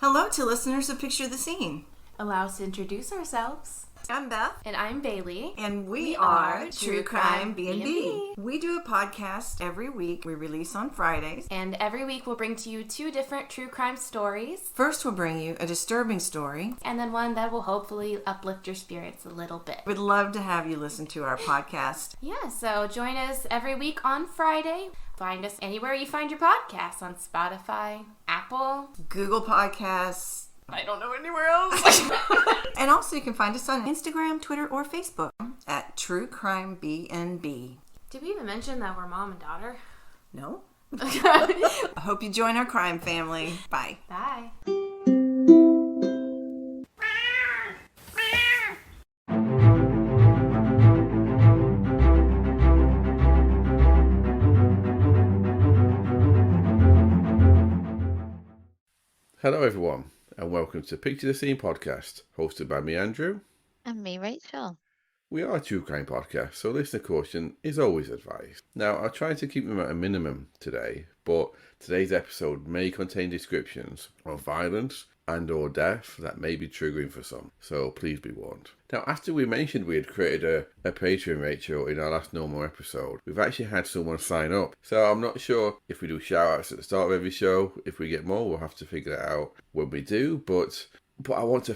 Hello to listeners of Picture the Scene. Allow us to introduce ourselves. I'm Beth. And I'm Bailey. And we are True Crime B&B. We do a podcast every week. We release on Fridays. And every week we'll bring to you 2 different true crime stories. First we'll bring you a disturbing story. And then one that will hopefully uplift your spirits a little bit. We'd love to have you listen to our podcast. Yeah, so join us every week on Friday. Find us anywhere you find your podcasts, on Spotify, Apple, Google Podcasts. I don't know anywhere else. And also you can find us on Instagram, Twitter, or Facebook at True Crime B&B. Did we even mention that we're mom and daughter? No. I hope you join our crime family. Bye. Bye. Hello everyone, and welcome to Picture the Scene podcast, hosted by me, Andrew. And me, Rachel. We are a true crime podcast, so listener caution is always advised. Now, I'll try to keep them at a minimum today, but today's episode may contain descriptions of violence and or death that may be triggering for some, so please be warned. Now, after we mentioned we had created a Patreon, Rachel, in our last normal episode, we've actually had someone sign up. So I'm not sure if we do shout-outs at the start of every show. If we get more, we'll have to figure that out when we do, but I want to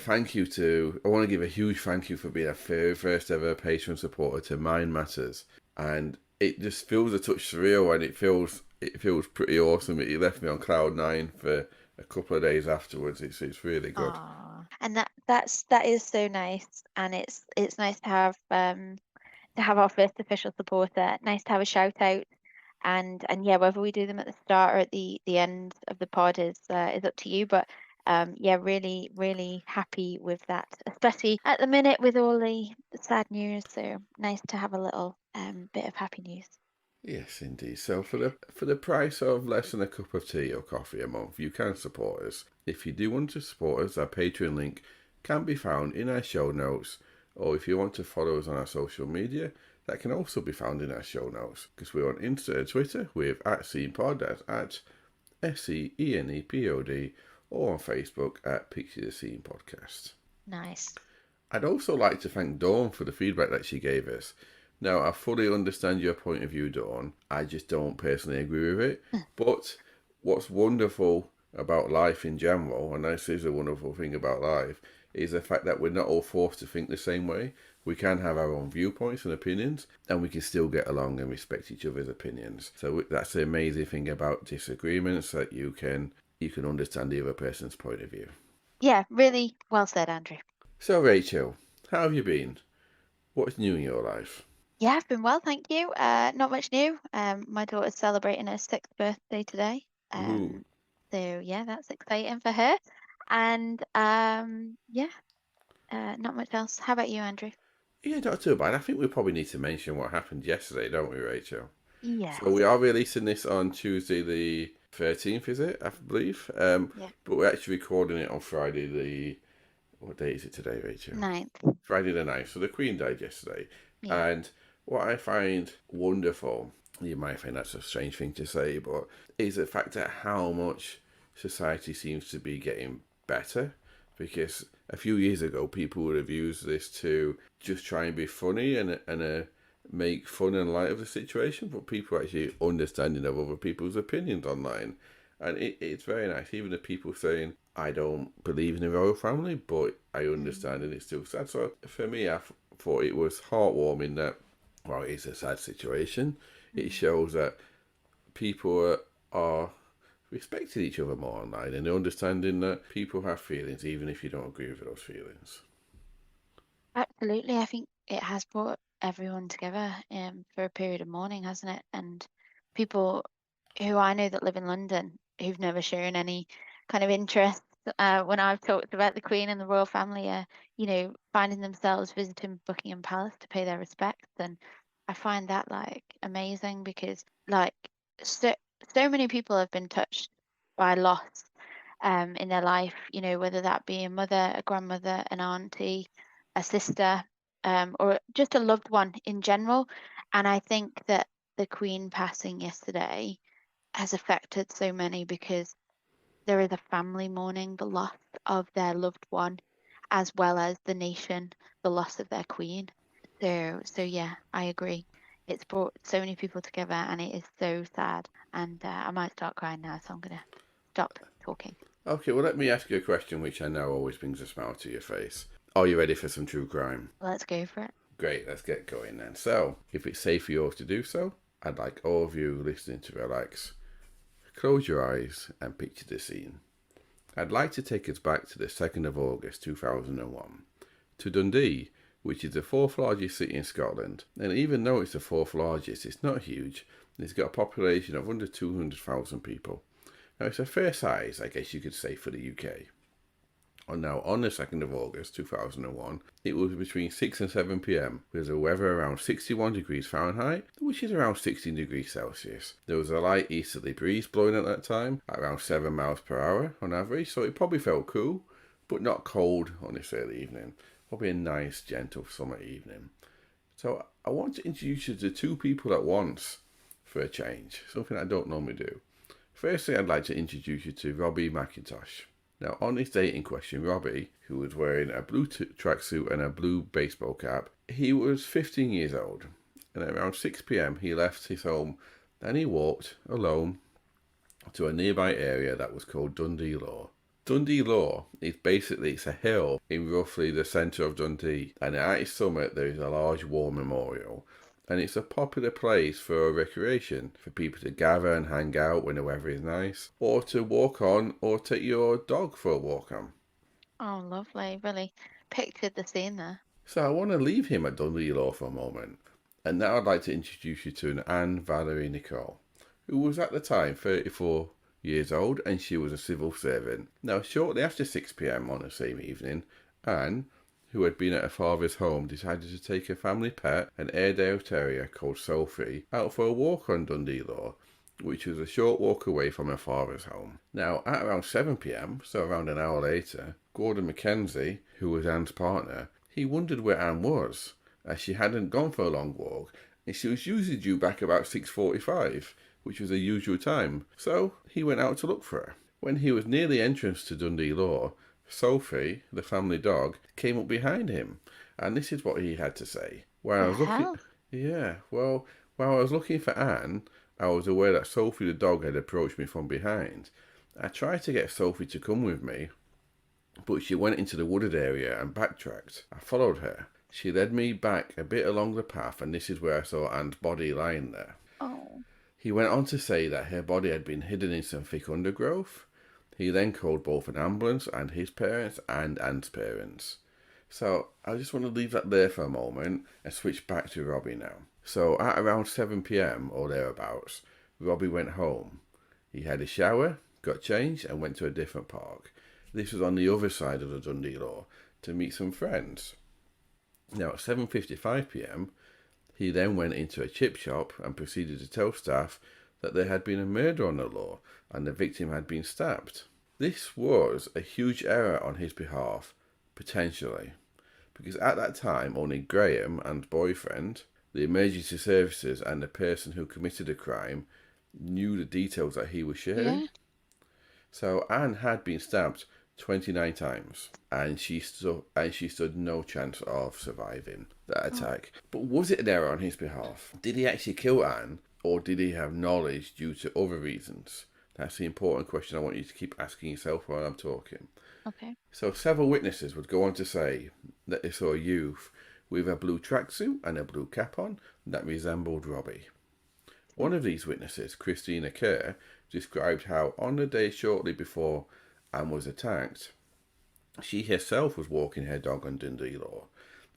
give a huge thank you for being a very first ever Patreon supporter to Mind Matters. And it just feels a touch surreal, and it feels pretty awesome. It left me on cloud 9 for a couple of days afterwards. It's really good. Aww. And that is so nice, and it's nice to have our first official supporter. Nice to have a shout out, and yeah, whether we do them at the start or at the end of the pod is up to you. But yeah, really, really happy with that, especially at the minute with all the sad news. So nice to have a little bit of happy news. Yes, indeed. So for the price of less than a cup of tea or coffee a month, you can support us. If you do want to support us, our Patreon link can be found in our show notes, or if you want to follow us on our social media, that can also be found in our show notes, because we're on Insta and Twitter with @ScenePod, that's at SCENEPOD, or on Facebook at Picture the Scene Podcast. Nice. I'd also like to thank Dawn for the feedback that she gave us. Now, I fully understand your point of view, Dawn. I just don't personally agree with it. But what's wonderful about life in general, and this is a wonderful thing about life, is the fact that we're not all forced to think the same way. We can have our own viewpoints and opinions, and we can still get along and respect each other's opinions. So that's the amazing thing about disagreements, that you can understand the other person's point of view. Yeah, really well said, Andrew. So, Rachel, how have you been? What's new in your life? Yeah, I've been well, thank you. Not much new. My daughter's celebrating her 6th birthday today. So yeah, that's exciting for her. And yeah, not much else. How about you, Andrew? Yeah, not too bad. I think we probably need to mention what happened yesterday, don't we, Rachel? Yeah. So we are releasing this on Tuesday the 13th, is it? I believe. Yeah. But we're actually recording it on Friday what day is it today, Rachel? 9th. Friday the 9th. So the Queen died yesterday. Yeah. And what I find wonderful, you might think that's a strange thing to say, but is the fact that how much society seems to be getting better. Because a few years ago, people would have used this to just try and be funny and make fun and light of the situation, but people are actually understanding of other people's opinions online. And it's very nice, even the people saying, I don't believe in the royal family, but I understand and it's still sad. So for me, I thought it was heartwarming that, well, it's a sad situation. It shows that people are respecting each other more online, and they're understanding that people have feelings, even if you don't agree with those feelings. Absolutely. I think it has brought everyone together for a period of mourning, hasn't it? And people who I know that live in London who've never shown any kind of interest when I've talked about the Queen and the royal family are, finding themselves visiting Buckingham Palace to pay their respects. And I find that amazing, because so many people have been touched by loss in their life, whether that be a mother, a grandmother, an auntie, a sister, or just a loved one in general. And I think that the Queen passing yesterday has affected so many, because there is a family mourning the loss of their loved one, as well as the nation, the loss of their queen. So yeah, I agree. It's brought so many people together, and it is so sad. And I might start crying now, so I'm gonna stop talking. Okay, well, let me ask you a question which I know always brings a smile to your face. Are you ready for some true crime? Let's go for it. Great, let's get going then. So, if it's safe for you all to do so, I'd like all of you listening to relax. Close your eyes and picture the scene. I'd like to take us back to the 2nd of August 2001, to Dundee, which is the 4th largest city in Scotland. And even though it's the 4th largest, it's not huge. It's got a population of under 200,000 people. Now, it's a fair size, I guess you could say, for the UK. And now, on the 2nd of August 2001, it was between 6 and 7 pm, with the weather around 61 degrees Fahrenheit, which is around 16 degrees Celsius. There was a light easterly breeze blowing at that time, at around 7 miles per hour on average, so it probably felt cool, but not cold on this early evening. Probably a nice, gentle summer evening. So, I want to introduce you to 2 people at once for a change, something I don't normally do. Firstly, I'd like to introduce you to Robbie McIntosh. Now, on this date in question, Robbie, who was wearing a blue tracksuit and a blue baseball cap, he was 15 years old. And at around 6 p.m, he left his home and he walked alone to a nearby area that was called Dundee Law. Dundee Law is basically, it's a hill in roughly the centre of Dundee, and at its summit there is a large war memorial. And it's a popular place for recreation, for people to gather and hang out when the weather is nice, or to walk on, or take your dog for a walk on. Oh, lovely. Really pictured the scene there. So I want to leave him at Dundee Law for a moment. And now I'd like to introduce you to an Anne Valerie Nicole, who was at the time 34 years old, and she was a civil servant. Now, shortly after 6 p.m. on the same evening, Anne, who had been at her father's home, decided to take her family pet, an Airedale Terrier called Sophie, out for a walk on Dundee Law, which was a short walk away from her father's home. Now, at around 7 p.m, so around an hour later, Gordon Mackenzie, who was Anne's partner, he wondered where Anne was, as she hadn't gone for a long walk, and she was usually due back about 6:45, which was the usual time, so he went out to look for her. When he was near the entrance to Dundee Law, Sophie, the family dog, came up behind him, and this is what he had to say. While I was looking for Anne, I was aware that Sophie the dog had approached me from behind. I tried to get Sophie to come with me, but she went into the wooded area and backtracked. I followed her. She led me back a bit along the path, and this is where I saw Anne's body lying there. Oh. He went on to say that her body had been hidden in some thick undergrowth. He then called both an ambulance and his parents and Anne's parents. So I just want to leave that there for a moment and switch back to Robbie now. So at around 7 p.m. or thereabouts, Robbie went home. He had a shower, got changed, and went to a different park. This was on the other side of the Dundee Law to meet some friends. Now at 7:55 p.m, he then went into a chip shop and proceeded to tell staff that there had been a murder on the law and the victim had been stabbed. This was a huge error on his behalf, potentially, because at that time only Graham and boyfriend, the emergency services, and the person who committed the crime knew the details that he was sharing. Yeah. So Anne had been stabbed 29 times, and she stood no chance of surviving that attack. But was it an error on his behalf? Did he actually kill Anne, or did he have knowledge due to other reasons? That's the important question I want you to keep asking yourself while I'm talking. Okay. So several witnesses would go on to say that they saw a youth with a blue tracksuit and a blue cap on that resembled Robbie. One of these witnesses, Christina Kerr, described how on the day shortly before Anne was attacked, she herself was walking her dog on Dundee Law,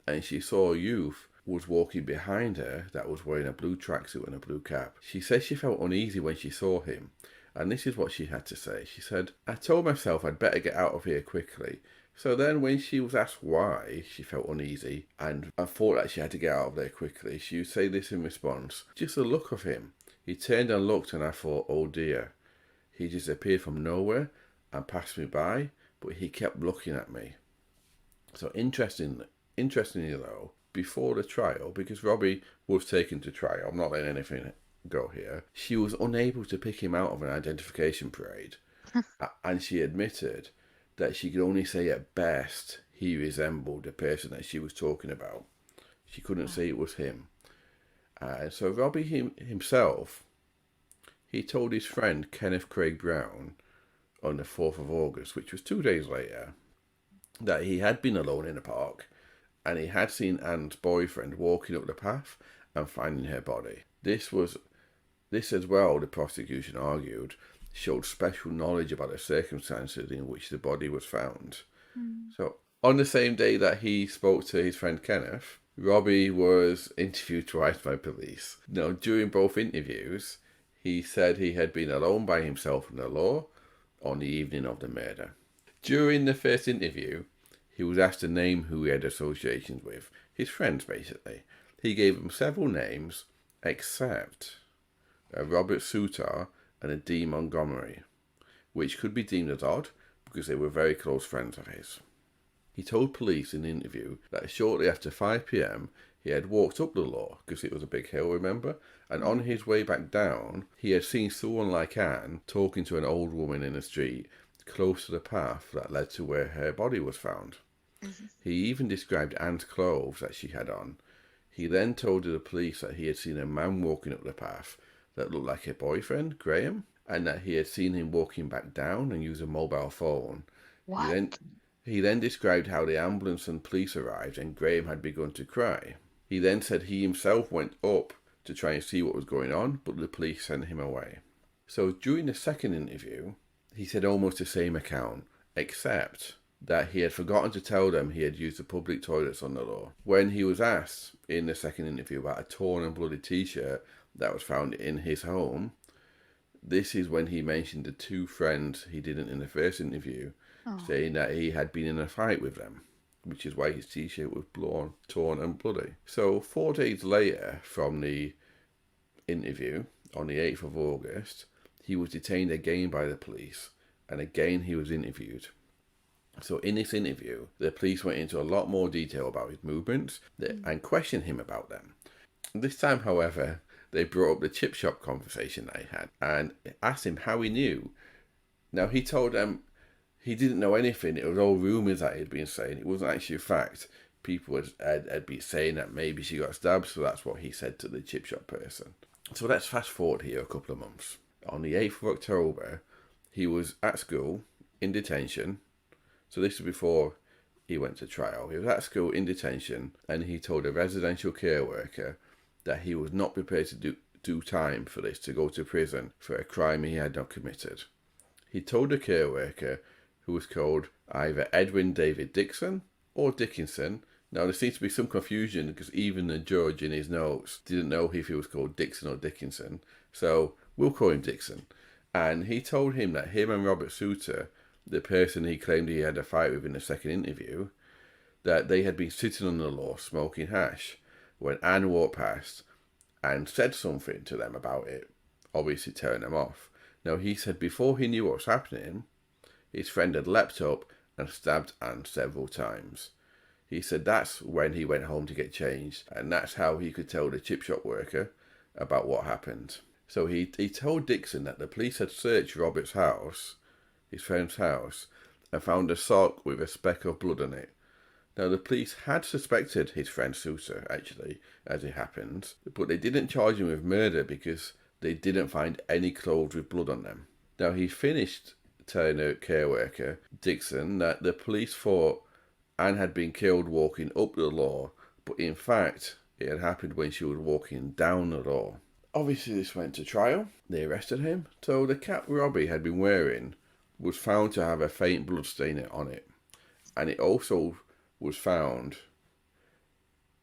and she saw a youth was walking behind her that was wearing a blue tracksuit and a blue cap. She said she felt uneasy when she saw him, and this is what she had to say. She said, "I told myself I'd better get out of here quickly." So then when she was asked why she felt uneasy and thought that she had to get out of there quickly, she would say this in response: "Just the look of him. He turned and looked, and I thought, oh dear. He just appeared from nowhere and passed me by, but he kept looking at me." So interestingly though, before the trial, because Robbie was taken to trial, I'm not letting anything go here, she was unable to pick him out of an identification parade. And she admitted that she could only say at best he resembled the person that she was talking about. She couldn't say it was him. So Robbie himself, he told his friend Kenneth Craig Brown on the 4th of August, which was 2 days later, that he had been alone in the park and he had seen Anne's boyfriend walking up the path and finding her body. This as well, the prosecution argued, showed special knowledge about the circumstances in which the body was found. So on the same day that he spoke to his friend Kenneth, Robbie was interviewed twice by police. Now, during both interviews, he said he had been alone by himself in the law on the evening of the murder. During the first interview, he was asked to name who he had associations with, his friends basically. He gave them several names, except a Robert Soutar and a Dee Montgomery, which could be deemed as odd because they were very close friends of his. He told police in the interview that shortly after 5 p.m, he had walked up the law, because it was a big hill, remember? And on his way back down, he had seen someone like Anne talking to an old woman in the street close to the path that led to where her body was found. He even described Anne's clothes that she had on. He then told the police that he had seen a man walking up the path that looked like her boyfriend, Graham, and that he had seen him walking back down and use a mobile phone. What? He then described how the ambulance and police arrived and Graham had begun to cry. He then said he himself went up to try and see what was going on, but the police sent him away. So during the second interview, he said almost the same account, except that he had forgotten to tell them he had used the public toilets on the law. When he was asked in the second interview about a torn and bloody t-shirt that was found in his home, this is when he mentioned the two friends he didn't in the first interview, saying that he had been in a fight with them, which is why his t-shirt was torn and bloody. So 4 days later from the interview, on the 8th of August, he was detained again by the police, and again he was interviewed. So in this interview, the police went into a lot more detail about his movements and questioned him about them. This time, however, they brought up the chip shop conversation that he had and asked him how he knew. Now, he told them he didn't know anything. It was all rumours that he'd been saying. It wasn't actually a fact. People had been saying that maybe she got stabbed, so that's what he said to the chip shop person. So let's fast forward here a couple of months. On the 8th of October, he was at school in detention. So this was before he went to trial. He was at school in detention, and he told a residential care worker that he was not prepared to do time for this, to go to prison for a crime he had not committed. He told the care worker, who was called either Edwin David Dixon or Dickinson. Now, there seems to be some confusion because even the judge in his notes didn't know if he was called Dixon or Dickinson. So we'll call him Dixon. And he told him that him and Robert Soutar, the person he claimed he had a fight with in the second interview, that they had been sitting on the lawn smoking hash when Anne walked past and said something to them about it, obviously turning them off. Now, he said before he knew what was happening, his friend had leapt up and stabbed Anne several times. He said that's when he went home to get changed, and that's how he could tell the chip shop worker about what happened. So he told Dixon that the police had searched Robert's house, his friend's house, and found a sock with a speck of blood on it. Now, the police had suspected his friend Soutar, actually, as it happens, but they didn't charge him with murder because they didn't find any clothes with blood on them. Now, he finished telling the care worker, Dixon, that the police thought Anne had been killed walking up the law, but in fact, it had happened when she was walking down the law. Obviously, this went to trial. They arrested him. So the cap Robbie had been wearing was found to have a faint blood stain on it. And it also was found...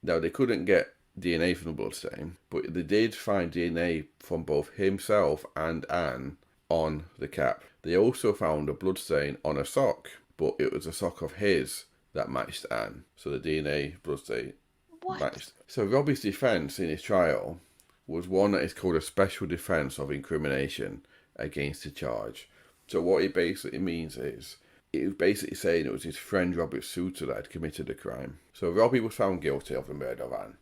Now, they couldn't get DNA from the blood stain, but they did find DNA from both himself and Anne on the cap. They also found a blood stain on a sock, but it was a sock of his that matched Anne. So the DNA blood stain matched. So Robbie's defence in his trial was one that is called a special defence of incrimination against the charge. So what it basically means is, it was basically saying it was his friend Robert Soutar that had committed the crime. So Robbie was found guilty of the murder of Anne,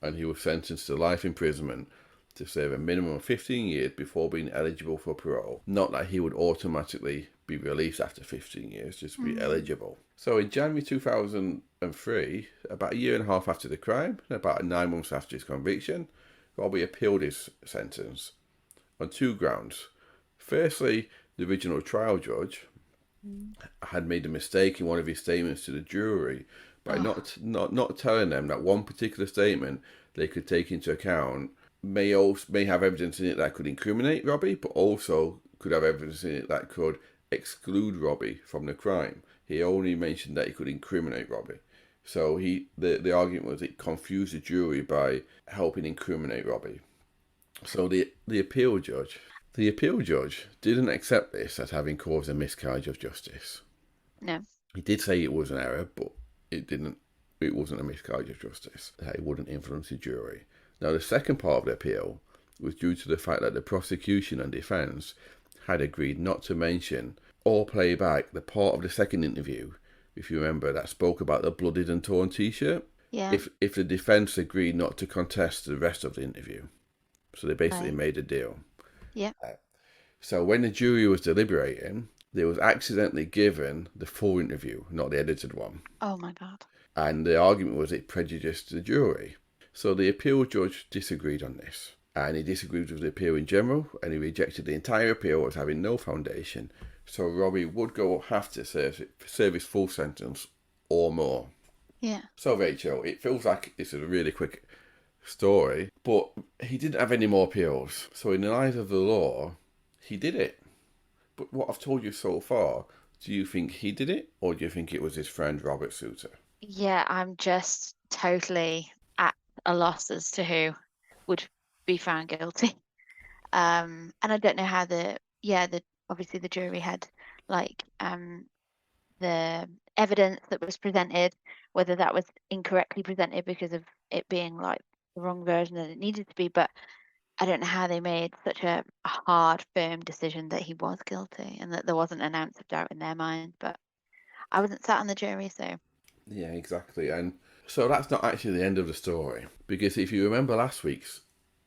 and he was sentenced to life imprisonment to serve a minimum of 15 years before being eligible for parole. Not that he would automatically be released after 15 years, just to be eligible. So in January 2003, about a year and a half after the crime, and about 9 months after his conviction, Robbie appealed his sentence on 2 grounds. Firstly, the original trial judge had made a mistake in one of his statements to the jury by not telling them that one particular statement they could take into account may have evidence in it that could incriminate Robbie, but also could have evidence in it that could exclude Robbie from the crime. He only mentioned that he could incriminate Robbie. So the argument was it confused the jury by helping incriminate Robbie. So the appeal judge didn't accept this as having caused a miscarriage of justice. No. He did say it was an error, but it wasn't a miscarriage of justice. That it wouldn't influence the jury. Now, the second part of the appeal was due to the fact that the prosecution and defence had agreed not to mention or play back the part of the second interview, if you remember, that spoke about the bloodied and torn t-shirt. Yeah. If the defence agreed not to contest the rest of the interview. So they basically made a deal. Yeah. So when the jury was deliberating, they was accidentally given the full interview, not the edited one. Oh my God. And the argument was it prejudiced the jury. So the appeal judge disagreed on this. And he disagreed with the appeal in general, and he rejected the entire appeal as having no foundation. So Robbie would have to serve his full sentence or more. Yeah. So Rachel, it feels like it's a really quick story, but he didn't have any more appeals. So in the eyes of the law, he did it. But what I've told you so far, do you think he did it, or do you think it was his friend Robert Souter? Yeah, I'm just totally at a loss as to who would be found guilty. And I don't know how obviously the jury had the evidence that was presented, whether that was incorrectly presented because of it being like the wrong version that it needed to be, but I don't know how they made such a hard, firm decision that he was guilty and that there wasn't an ounce of doubt in their mind. But I wasn't sat on the jury, so. Yeah, exactly. And so that's not actually the end of the story, because if you remember last week's,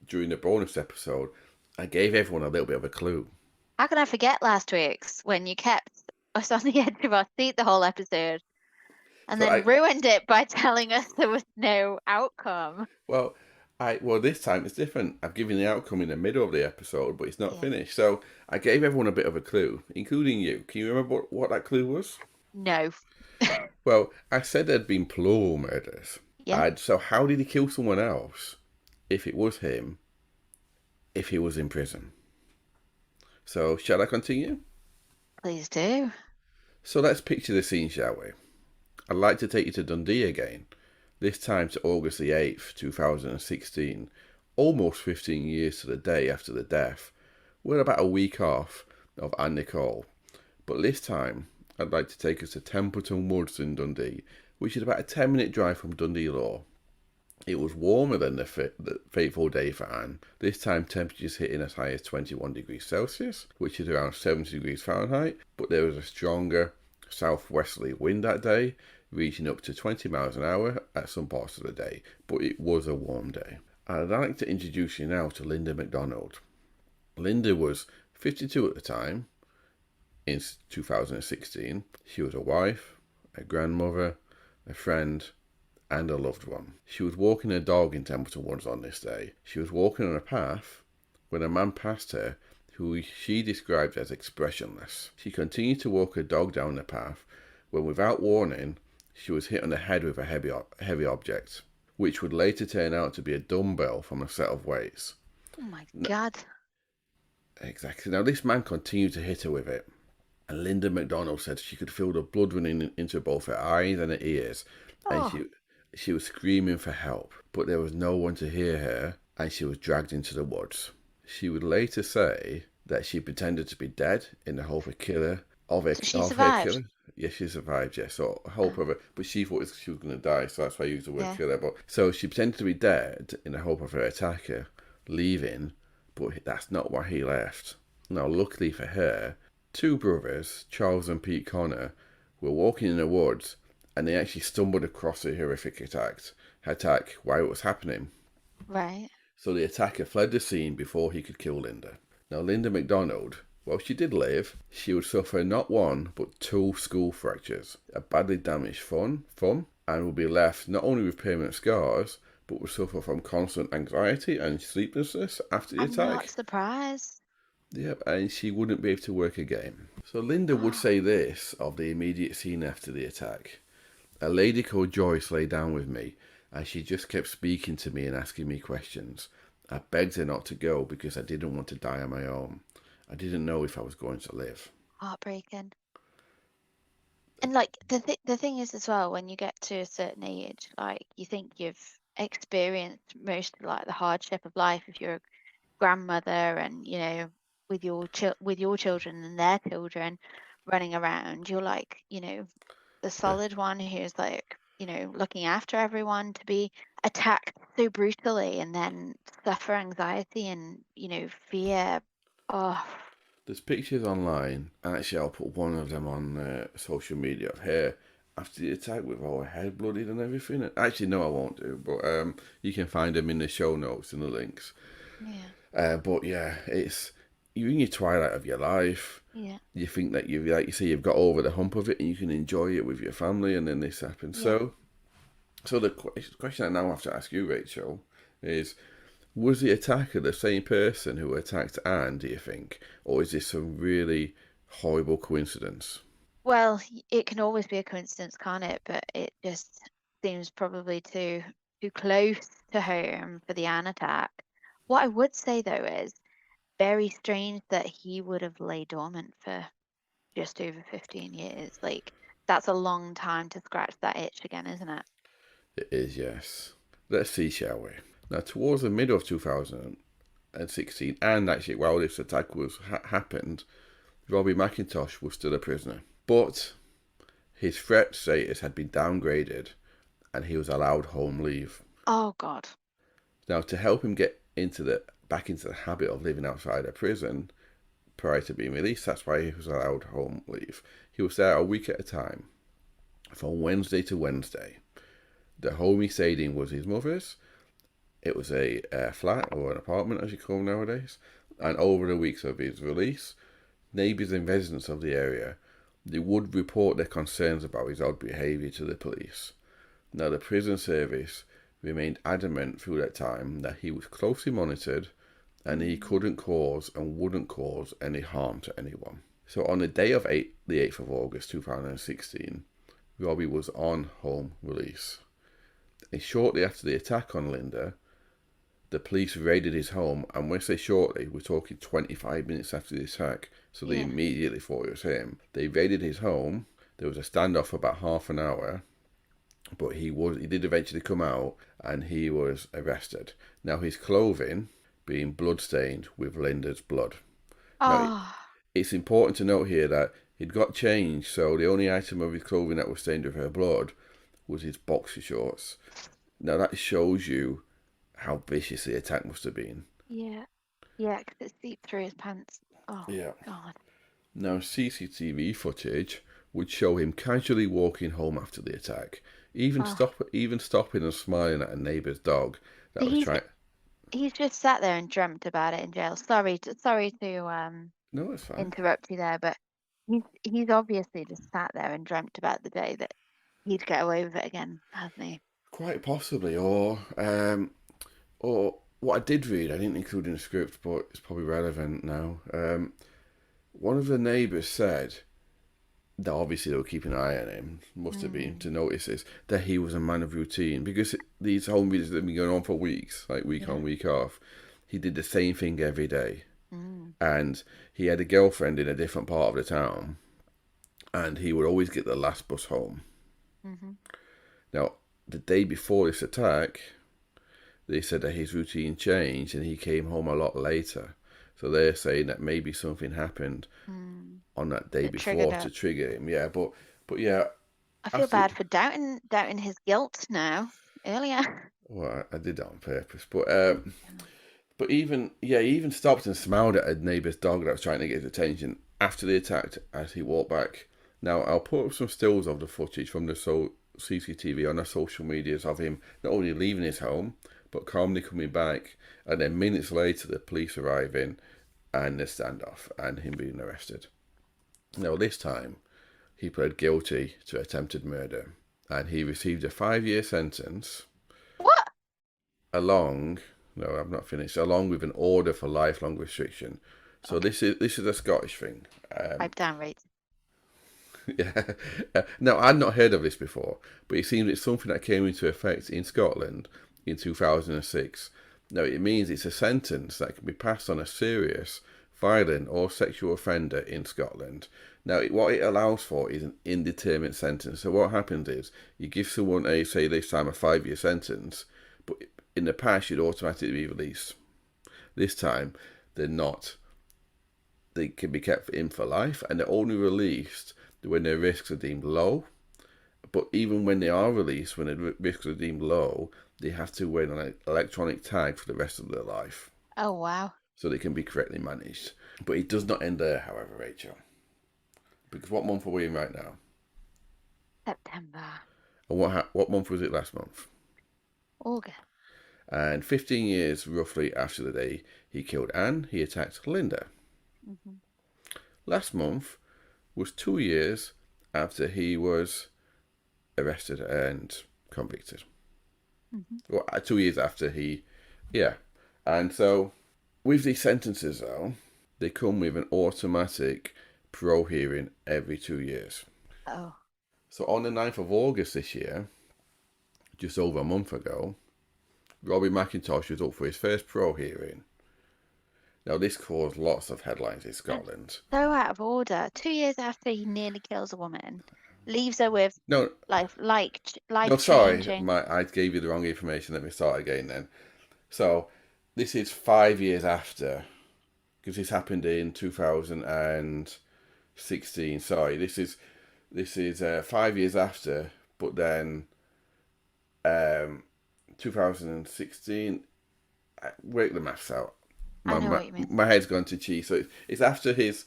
during the bonus episode, I gave everyone a little bit of a clue. How can I forget last week's when you kept us on the edge of our seat the whole episode and then ruined it by telling us there was no outcome? Well, this time it's different. I've given the outcome in the middle of the episode, but it's not finished. So I gave everyone a bit of a clue, including you. Can you remember what that clue was? No. Well, I said there'd been plural murders. Yeah. So how did he kill someone else if it was him, if he was in prison? So shall I continue? Please do. So let's picture the scene, shall we? I'd like to take you to Dundee again, this time to August the 8th, 2016, almost 15 years to the day after the death. We're about a week off of Anne Nicole, but this time I'd like to take us to Templeton Woods in Dundee, which is about a 10-minute drive from Dundee Law. It was warmer than the fateful day for Anne, this time temperatures hitting as high as 21 degrees Celsius, which is around 70 degrees Fahrenheit, but there was a stronger southwesterly wind that day, reaching up to 20 miles an hour at some parts of the day, but it was a warm day. I'd like to introduce you now to Linda MacDonald. Linda was 52 at the time, in 2016. She was a wife, a grandmother, a friend, and a loved one. She was walking her dog in Templeton Woods on this day. She was walking on a path when a man passed her who she described as expressionless. She continued to walk her dog down the path when, without warning, she was hit on the head with a heavy object, which would later turn out to be a dumbbell from a set of weights. Oh my God. Exactly. Now, this man continued to hit her with it, and Linda MacDonald said she could feel the blood running into both her eyes and her ears, and she was screaming for help, but there was no one to hear her, and she was dragged into the woods. She would later say that she pretended to be dead in the hope of killer. So she survived? Yes, she survived, yes. So hope of it, but she thought she was going to die, so that's why I used the word killer. But so she pretended to be dead in the hope of her attacker leaving, but that's not why he left. Now, luckily for her, 2 brothers, Charles and Pete Connor, were walking in the woods, and they actually stumbled across a horrific attack while it was happening. Right. So the attacker fled the scene before he could kill Linda. Now, Linda McDonald, while she did live, she would suffer not one, but 2 skull fractures, a badly damaged thumb, and would be left not only with permanent scars, but would suffer from constant anxiety and sleeplessness after the I'm attack. not surprised. Yep, and she wouldn't be able to work again. So Linda would say this of the immediate scene after the attack. A lady called Joyce lay down with me, and she just kept speaking to me and asking me questions. I begged her not to go because I didn't want to die on my own. I didn't know if I was going to live. Heartbreaking. And like the thing is as well, when you get to a certain age, like you think you've experienced most of like the hardship of life if you're a grandmother and with your children and their children running around, you're like the solid one who's like looking after everyone, to be attacked so brutally and then suffer anxiety and fear. Oh, There's pictures online, and actually I'll put one of them on social media of her after the attack with all her head bloodied and everything. Actually, no, I won't do, but you can find them in the show notes and the links. yeah. But yeah, you're in your twilight of your life. Yeah. You think that like you say, you've got over the hump of it and you can enjoy it with your family, and then this happens. Yeah. So the question I now have to ask you, Rachel, is: was the attacker the same person who attacked Anne, do you think? Or is this a really horrible coincidence? Well, it can always be a coincidence, can't it? But it just seems probably too close to home for the Anne attack. What I would say though is very strange that he would have lay dormant for just over 15 years. Like that's a long time to scratch that itch again, isn't it? It is, yes. Let's see, shall we? Now, towards the middle of 2016, and actually while this attack was happened, Robbie McIntosh was still a prisoner. But his threat status had been downgraded and he was allowed home leave. Oh, God. Now, to help him get back into the habit of living outside of prison prior to being released, that's why he was allowed home leave. He was there a week at a time, from Wednesday to Wednesday. The home he stayed in was his mother's. It was a flat, or an apartment as you call them nowadays. And over the weeks of his release, neighbours and residents of the area, they would report their concerns about his odd behaviour to the police. Now, the prison service remained adamant through that time that he was closely monitored and he couldn't cause and wouldn't cause any harm to anyone. So on the day of the 8th of August 2016, Robbie was on home release. And shortly after the attack on Linda, the police raided his home, and when I say shortly, we're talking 25 minutes after the attack, so they immediately thought it was him. They raided his home. There was a standoff for about half an hour, but he did eventually come out, and he was arrested. Now, his clothing being bloodstained with Linda's blood. Now, it's important to note here that he'd got changed, so the only item of his clothing that was stained with her blood was his boxer shorts. Now, that shows you how vicious the attack must have been. Yeah. Yeah, because it seeped through his pants. Oh, yeah. God. Now, CCTV footage would show him casually walking home after the attack, even stopping and smiling at a neighbour's dog that was trying. He's just sat there and dreamt about it in jail. Sorry to No, it's fine. interrupt you there, but he's obviously just sat there and dreamt about the day that he'd get away with it again, hasn't he? Quite possibly, or what I did read, I didn't include in the script, but it's probably relevant now. One of the neighbours said that obviously they were keeping an eye on him, must have been, to notice this, that he was a man of routine, because these home visits have been going on for weeks, like week on, week off. He did the same thing every day. And he had a girlfriend in a different part of the town, and he would always get the last bus home. Now, the day before this attack, they said that his routine changed and he came home a lot later. So they're saying that maybe something happened on that day before to trigger him. Yeah, but yeah. I feel bad for doubting his guilt now. Earlier. Well, I did that on purpose, but he even stopped and smiled at a neighbour's dog that was trying to get his attention after the attack as he walked back. Now, I'll put up some stills of the footage from the CCTV on the social medias of him not only leaving his home, but calmly coming back, and then minutes later the police arriving and the standoff and him being arrested. Now this time he pled guilty to attempted murder and he received a 5-year sentence. What? Along with an order for lifelong restriction. So this is a Scottish thing. Pipe down, right? Yeah. Now, I'd not heard of this before, but it seems it's something that came into effect in Scotland in 2006. Now, it means it's a sentence that can be passed on a serious, violent or sexual offender in Scotland. Now, what it allows for is an indeterminate sentence. So what happens is you give someone say this time a 5-year sentence, but in the past you'd automatically be released. This time, they're not. They can be kept in for life, and they're only released when their risks are deemed low. But even when they are released, when the risks are deemed low, they have to wear an electronic tag for the rest of their life. Oh, wow. So they can be correctly managed. But it does not end there, however, Rachel. Because what month are we in right now? September. And what month was it last month? August. And 15 years roughly after the day he killed Anne, he attacked Linda. Mm-hmm. Last month was 2 years after he was arrested and convicted. Mm-hmm. Well, 2 years after And so with these sentences though, they come with an automatic parole hearing every 2 years. Oh. So on the 9th of August this year, just over a month ago, Robbie McIntosh was up for his first parole hearing. Now, this caused lots of headlines in Scotland. So out of order. 2 years after he nearly kills a woman, leaves her with life changing. I gave you the wrong information. Let me start again then. So, this is 5 years after, because this happened in 2016. Sorry, this is 5 years after, but then 2016. Work the maths out. I know what you mean. My head's gone to cheese. So it's after his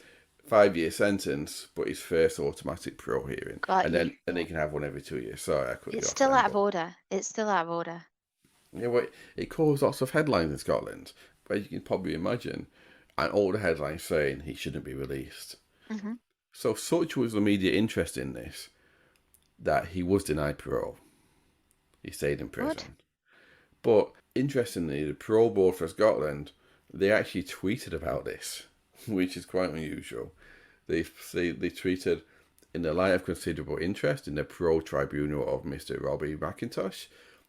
5-year sentence, but his first automatic parole hearing, then he can have one every 2 years. Sorry, I cut you off. It's still out of order. It's still out of order. Yeah, well, it caused lots of headlines in Scotland, but you can probably imagine, and all the headlines saying he shouldn't be released. Mm-hmm. So such was the media interest in this that he was denied parole. He stayed in prison. What? But interestingly, the parole board for Scotland, they actually tweeted about this, which is quite unusual. They tweeted, in the light of considerable interest in the parole tribunal of Mr. Robbie McIntosh,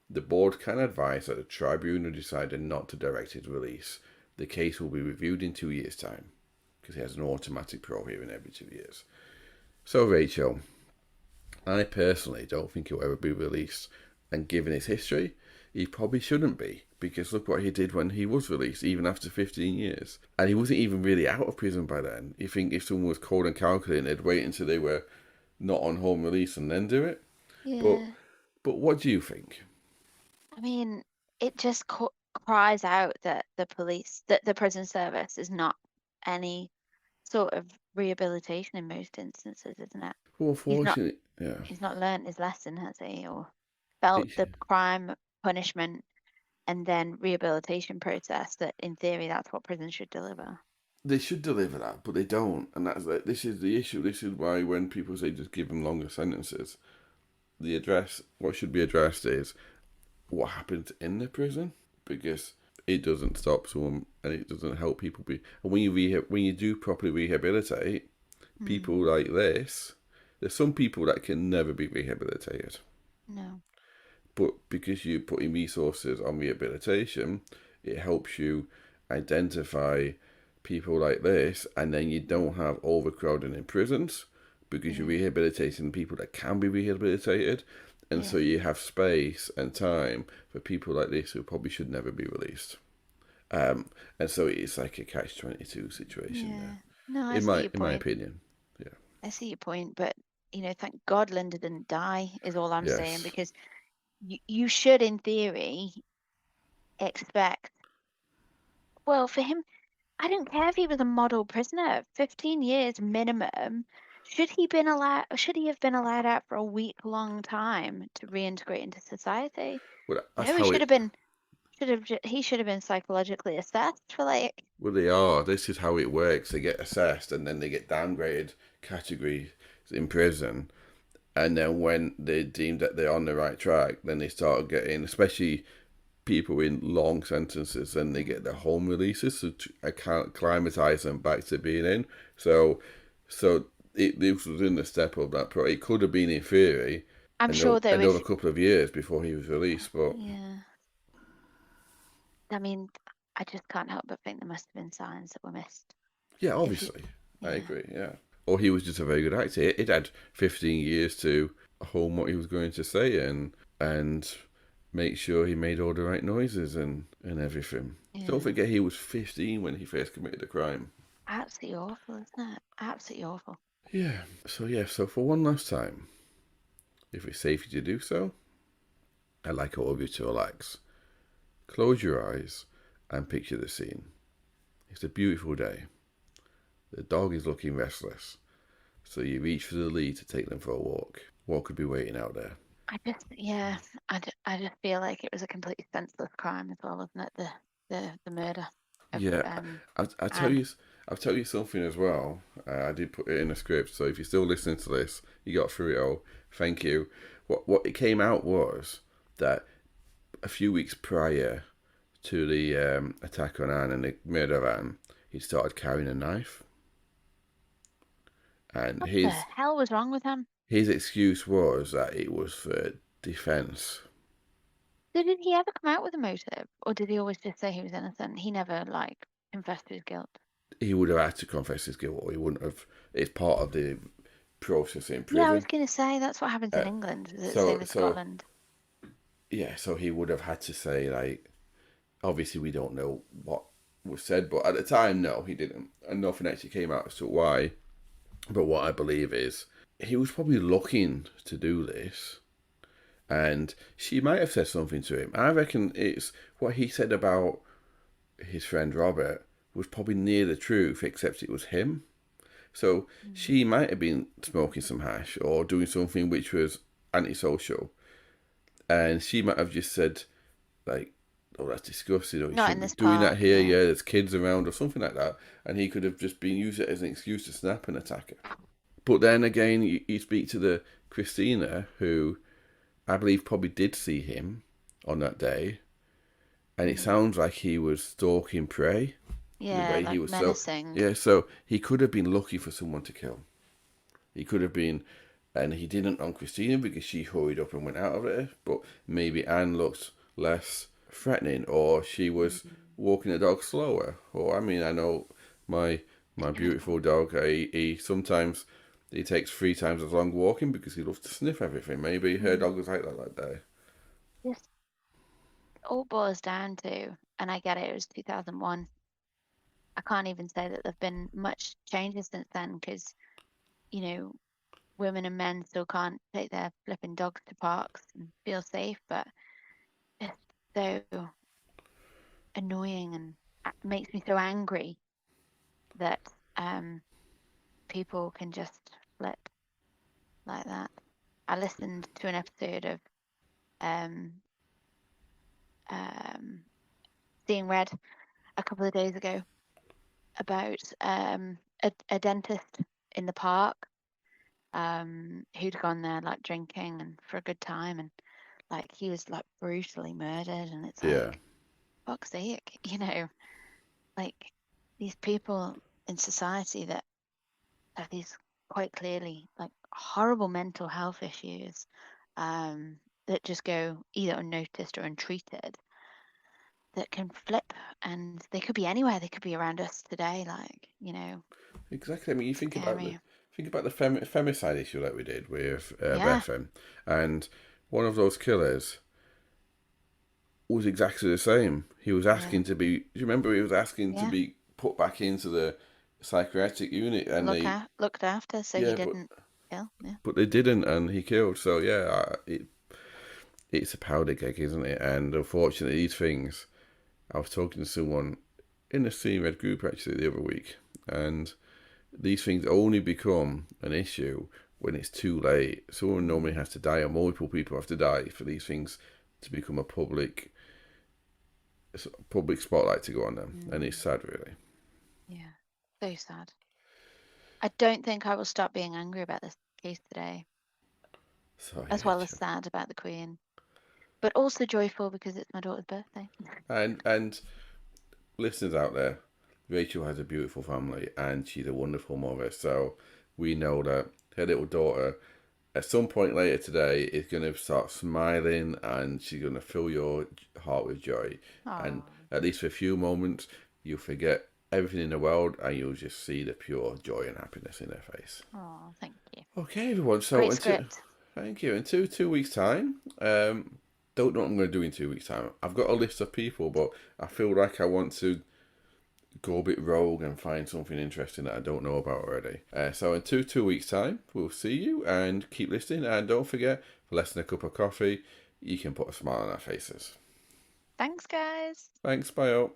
the board can advise that the tribunal decided not to direct his release. The case will be reviewed in 2 years' time, because he has an automatic parole hearing every 2 years. So, Rachel, I personally don't think he'll ever be released, and given his history, he probably shouldn't be, because look what he did when he was released, even after 15 years. And he wasn't even really out of prison by then. You think if someone was cold and calculating, they'd wait until they were not on home release and then do it? Yeah. But what do you think? I mean, it just cries out that the prison service is not any sort of rehabilitation in most instances, isn't it? Well, unfortunately, He's not learnt his lesson, has he? Or felt the crime, punishment, and then rehabilitation process that, in theory, that's what prison should deliver. They should deliver that, but they don't. And this is the issue. This is why when people say just give them longer sentences, what should be addressed is what happened in the prison, because it doesn't stop someone and it doesn't help people be. And when you do properly rehabilitate people like this, there's some people that can never be rehabilitated. No. But because you're putting resources on rehabilitation, it helps you identify people like this, and then you don't have overcrowding in prisons because you're rehabilitating people that can be rehabilitated. And so you have space and time for people like this who probably should never be released. And so it's like a catch-22 situation there. No, in my opinion. Yeah. I see your point, but thank God Linda didn't die is all I'm saying, because you should, in theory, expect. Well, for him, I don't care if he was a model prisoner. 15 years minimum. Should he have been allowed out for a week-long time to reintegrate into society? Well, No, he should have been he should have been psychologically assessed for like. Well, they are. This is how it works. They get assessed and then they get downgraded categories in prison. And then when they deem that they're on the right track, then they start getting, especially people in long sentences, and they get their home releases to acclimatise them back to being in. So this was in the step of that. It could have been in theory. I'm sure there was another couple of years before he was released, but yeah. I mean, I just can't help but think there must have been signs that were missed. yeah, obviously, I agree. Yeah, or he was just a very good actor. It had 15 years to hone what he was going to say and make sure he made all the right noises and everything. Yeah. Don't forget he was 15 when he first committed the crime. Absolutely awful, isn't it? Absolutely awful. Yeah. So for one last time, if it's safe for you to do so, I'd like all of you to relax. Close your eyes and picture the scene. It's a beautiful day. The dog is looking restless, so you reach for the lead to take them for a walk. What could be waiting out there? I just feel like it was a completely senseless crime as well, wasn't it? The murder. Yeah, I'll tell you something as well. I did put it in the script, so if you're still listening to this, you got through it all. Thank you. What it came out was that a few weeks prior to the attack on Anne and the murder of Anne, he started carrying a knife. And What the hell was wrong with him? His excuse was that it was for defence. Did he ever come out with a motive, or did he always just say he was innocent? He never confessed to his guilt. He would have had to confess his guilt, or he wouldn't have. It's part of the process in prison. Yeah, I was going to say that's what happens in England. Is it same as Scotland? Yeah, so he would have had to say obviously we don't know what was said, but at the time, no, he didn't, and nothing actually came out as to why. But what I believe is he was probably looking to do this, and she might have said something to him. I reckon it's what he said about his friend Robert was probably near the truth, except it was him. So she might have been smoking some hash or doing something which was antisocial, and she might have just said, "Oh, that's disgusting," or "You Not in shouldn't this be doing part, that here. yeah. Yeah, there's kids around," or something like that, and he could have just been used it as an excuse to snap and attack her. But then again, you speak to the Christina, who I believe probably did see him on that day, and it sounds like he was stalking prey. Yeah, The way like he was menacing. so he could have been looking for someone to kill. He could have been, and he didn't on Christina because she hurried up and went out of it. But maybe Anne looked less threatening, or she was walking the dog slower. Or I mean, I know my beautiful dog. He sometimes he takes 3 times as long walking because he loves to sniff everything. Maybe her dog was like that day. Yes. It all boils down to, and I get it was 2001. I can't even say that there've been much changes since then because, women and men still can't take their flipping dogs to parks and feel safe, but it's so annoying and makes me so angry that people can just flip like that. I listened to an episode of Seeing Red a couple of days ago about a dentist in the park who'd gone there drinking and for a good time, and he was brutally murdered, and it's fuck's sake, these people in society that have these quite clearly horrible mental health issues that just go either unnoticed or untreated, that can flip, and they could be anywhere. They could be around us today, Exactly. I mean, you think scary. about the femicide issue that we did with Bethan, and one of those killers was exactly the same. He was asking to be. Do you remember he was asking to be put back into the psychiatric unit, and looked after, so he didn't kill. Yeah. But they didn't, and he killed. So it's a powder keg, isn't it? And unfortunately, these things. I was talking to someone in the Seeing Red group actually the other week, and these things only become an issue when it's too late. Someone normally has to die, or multiple people have to die for these things to become a public public spotlight to go on them, and it's sad, really. Yeah, so sad. I don't think I will stop being angry about this case today, So as yeah, well as sad about the Queen, but also joyful because it's my daughter's birthday. and listeners out there, Rachel has a beautiful family, and she's a wonderful mother. So we know that her little daughter, at some point later today, is going to start smiling, and she's going to fill your heart with joy. And at least for a few moments, you'll forget everything in the world, and you'll just see the pure joy and happiness in her face. Oh, thank you. Okay, everyone. So Great script. thank you. In two weeks' time, don't know what I'm going to do in 2 weeks' time. I've got a list of people, but I feel like I want to go a bit rogue and find something interesting that I don't know about already. So in two weeks' time, we'll see you, and keep listening. And don't forget, for less than a cup of coffee, you can put a smile on our faces. Thanks, guys. Thanks, bye.